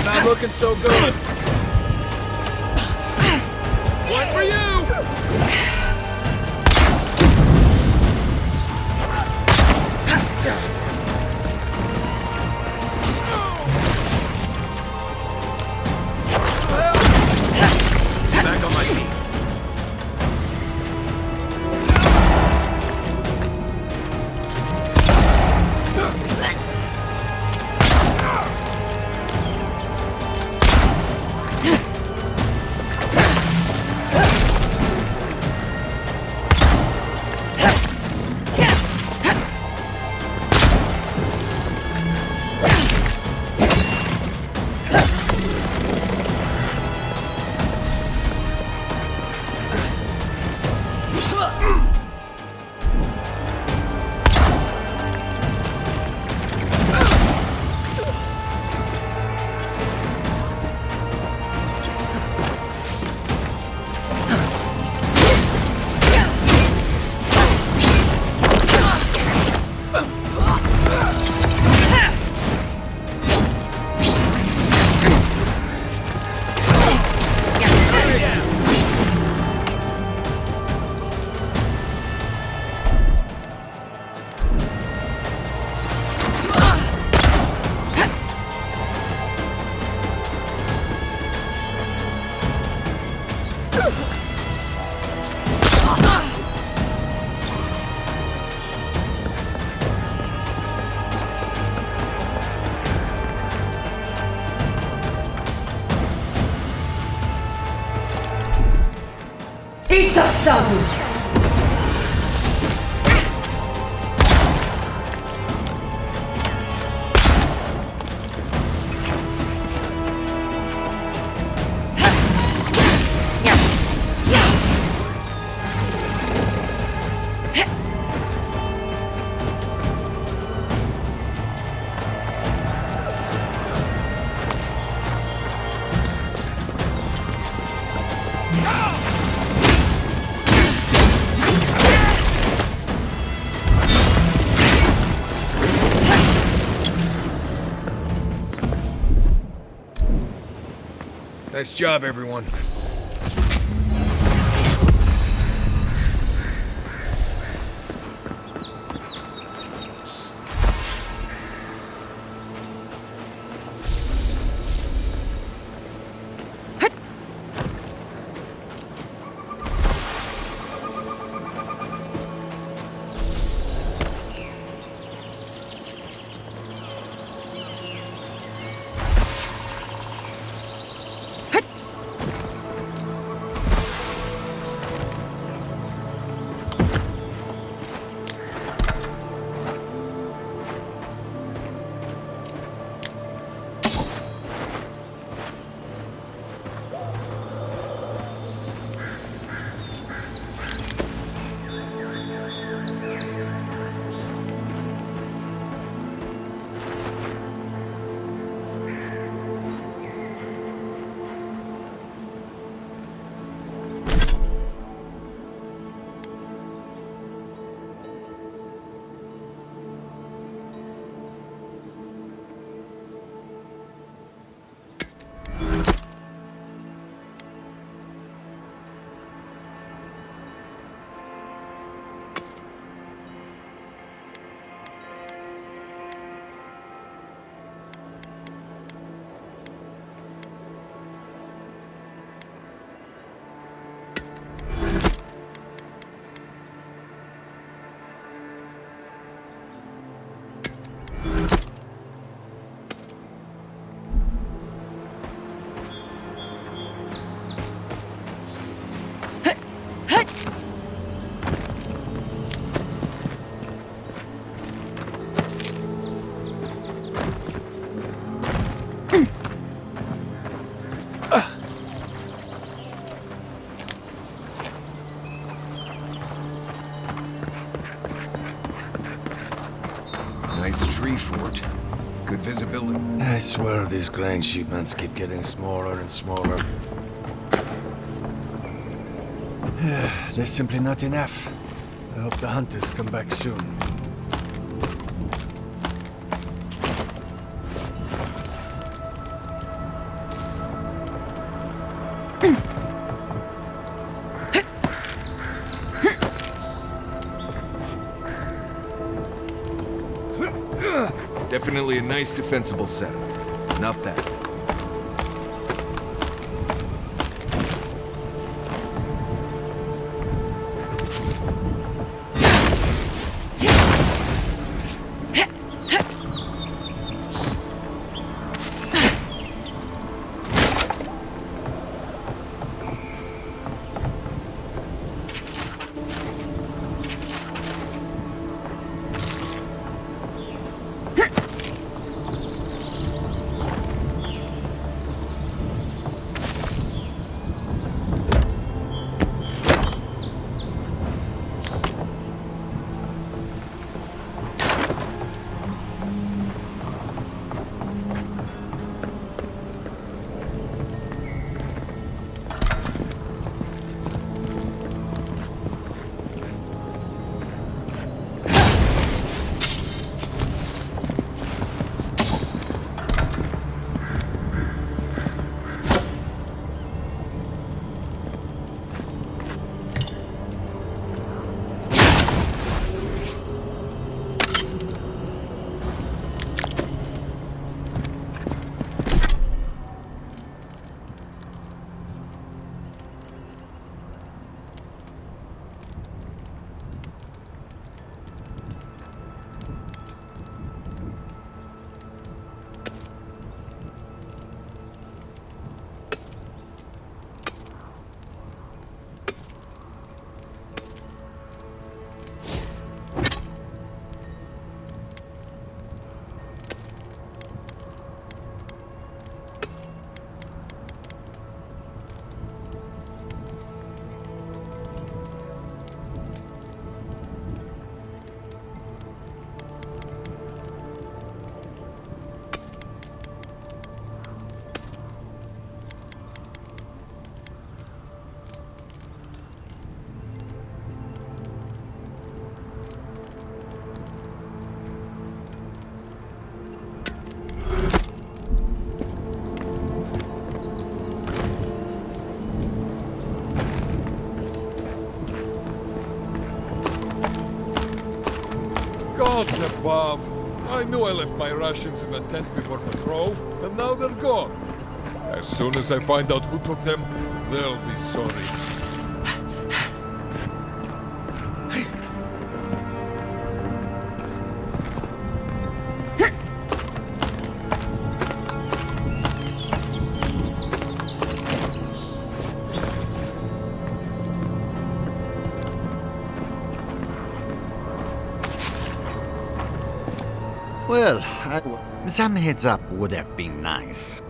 Not looking so good. One for you! Back on my feet. Nice job, everyone. Nice tree fort. Good visibility. I swear these grain shipments keep getting smaller and smaller. There's simply not enough. I hope the hunters come back soon. Definitely a nice defensible setup. Not bad. Gods above! I knew I left my rations in the tent before patrol, and now they're gone. As soon as I find out who took them, they'll be sorry. Well, some heads up would have been nice.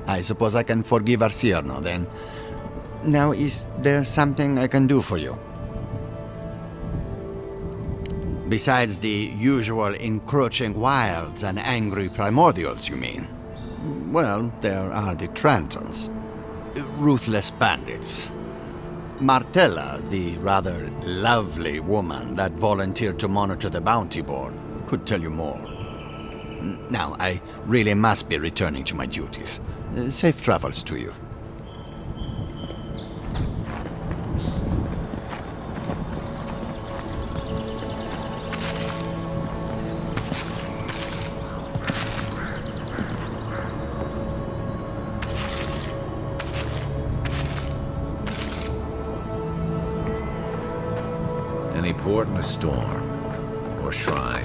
I suppose I can forgive Arcierno then. Now, is there something I can do for you? Besides the usual encroaching wilds and angry primordials, you mean? Well, there are the Trantons. Ruthless bandits. Martella, the rather lovely woman that volunteered to monitor the bounty board, could tell you more. Now, I really must be returning to my duties. Safe travels to you. Any port in a storm. Or shrine.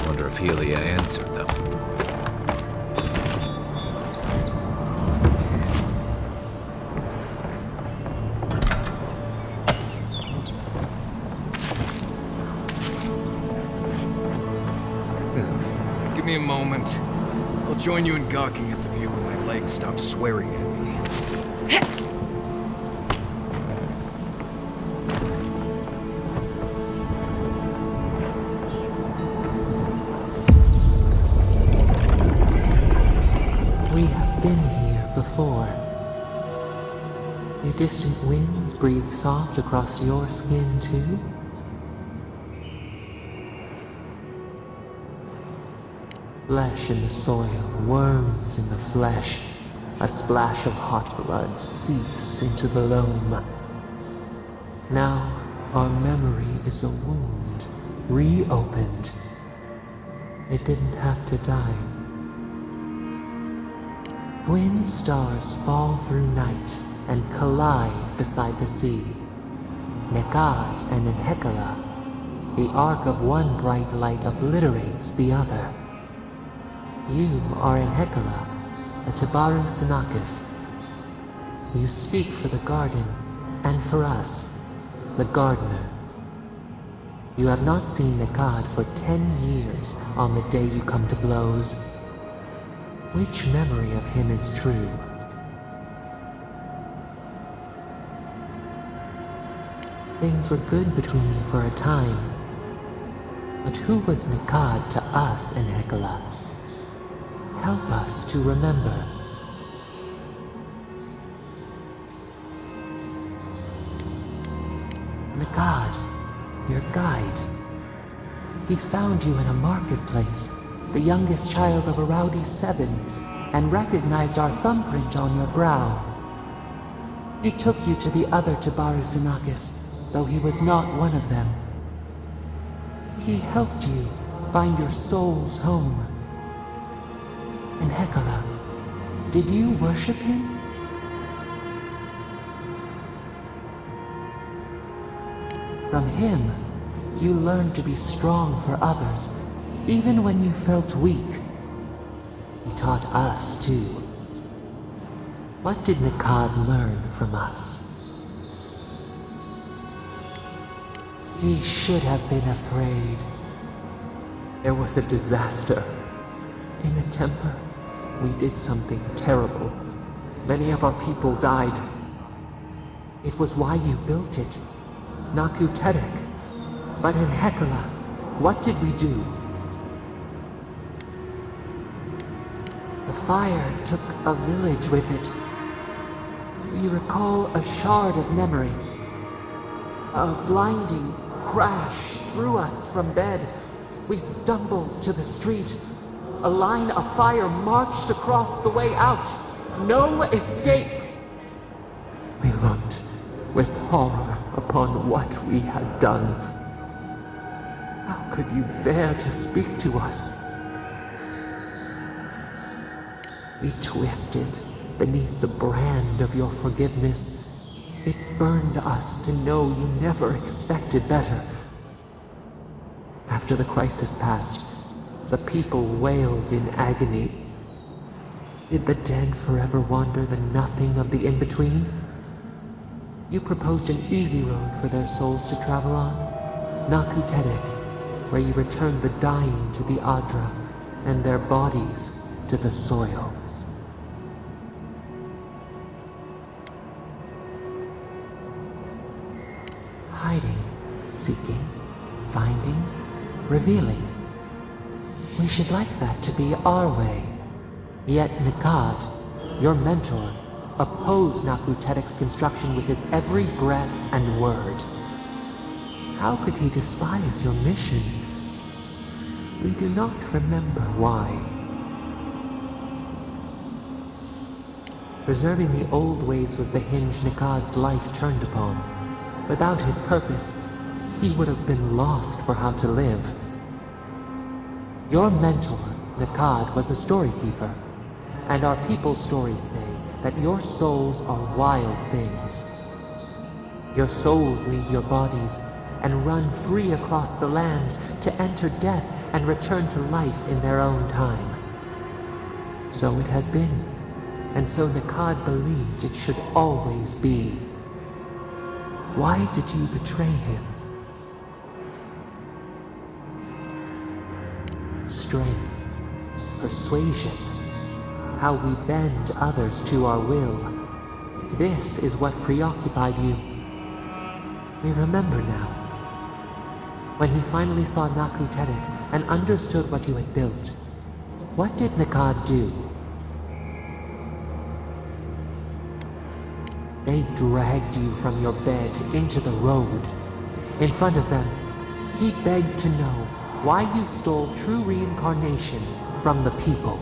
Wonder if Helia answered them. Give me a moment. I'll join you in gawking at the view when my legs stop swearing at me. We have been here before. It distant winds breathe soft across your skin too? Flesh in the soil, worms in the flesh. A splash of hot blood seeps into the loam. Now, our memory is a wound, reopened. It didn't have to die. Twin stars fall through night and collide beside the sea. Nekad and Enhekala. The arc of one bright light obliterates the other. You are Enhekala, a Tabaru Sinakis. You speak for the garden, and for us, the gardener. You have not seen Nekad for 10 years on the day you come to blows. Which memory of him is true? Things were good between you for a time. But who was Nekad to us in Hekala? Help us to remember. Nekad, your guide. He found you in a marketplace, the youngest child of Araudi 7, and recognized our thumbprint on your brow. He took you to the other Tabaru Sinakis, though he was not one of them. He helped you find your soul's home. In Hekala, did you worship him? From him, you learned to be strong for others, even when you felt weak. He taught us, too. What did Nekad learn from us? He should have been afraid. There was a disaster. In a temper, we did something terrible. Many of our people died. It was why you built it. Naku Tedek. But in Hekala, what did we do? The fire took a village with it. We recall a shard of memory. A blinding crash threw us from bed. We stumbled to the street. A line of fire marched across the way out. No escape! We looked with horror upon what we had done. How could you bear to speak to us? We twisted beneath the brand of your forgiveness. It burned us to know you never expected better. After the crisis passed, the people wailed in agony. Did the dead forever wander the nothing of the in-between? You proposed an easy road for their souls to travel on, Naku Tedek, where you returned the dying to the Adra and their bodies to the soil. Hiding, seeking, finding, revealing. We should like that to be our way. Yet Nekad, your mentor, opposed Naku Tedek's construction with his every breath and word. How could he despise your mission? We do not remember why. Preserving the old ways was the hinge Nekad's life turned upon. Without his purpose, he would have been lost for how to live. Your mentor, Nekad, was a storykeeper, and our people's stories say that your souls are wild things. Your souls leave your bodies and run free across the land to enter death and return to life in their own time. So it has been, and so Nekad believed it should always be. Why did you betray him? Strength, persuasion, how we bend others to our will. This is what preoccupied you. We remember now. When he finally saw Naku Tedek and understood what you had built, what did Nekad do? They dragged you from your bed into the road. In front of them, he begged to know why you stole true reincarnation from the people.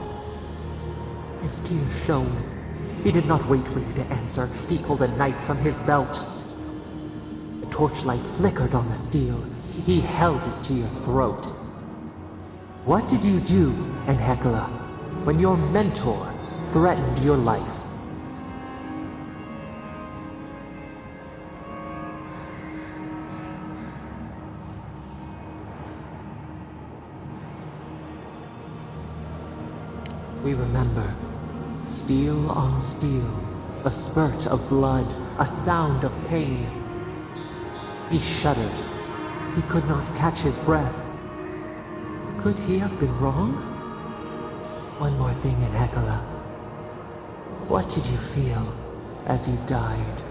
His tears shone. He did not wait for you to answer. He pulled a knife from his belt. The torchlight flickered on the steel. He held it to your throat. What did you do, Enhekala, when your mentor threatened your life? We remember. Steel on steel, a spurt of blood, a sound of pain. He shuddered. He could not catch his breath. Could he have been wrong? One more thing, Enhekala. What did you feel as you died?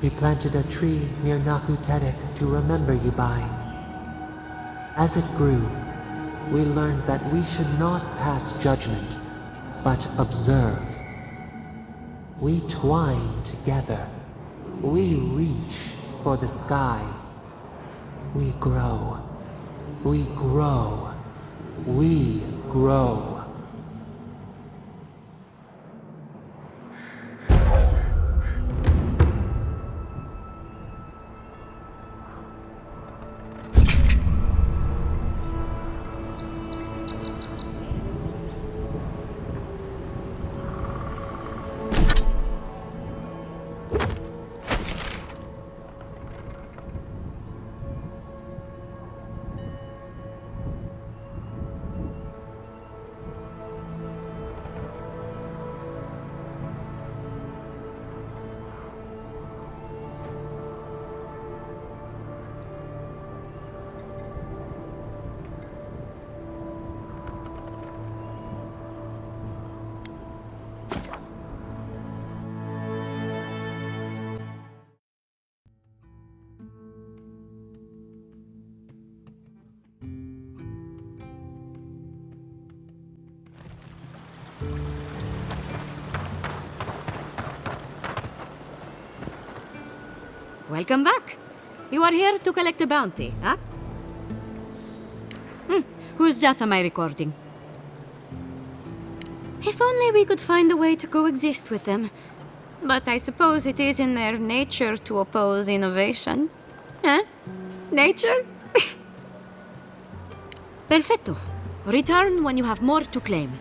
He planted a tree near Nakuterek to remember you by. As it grew, we learned that we should not pass judgment, but observe. We twine together. We reach for the sky. We grow. We grow. We grow. Welcome back. You are here to collect a bounty, huh? Whose death am I recording? If only we could find a way to coexist with them. But I suppose it is in their nature to oppose innovation. Huh? Nature? Perfetto. Return when you have more to claim.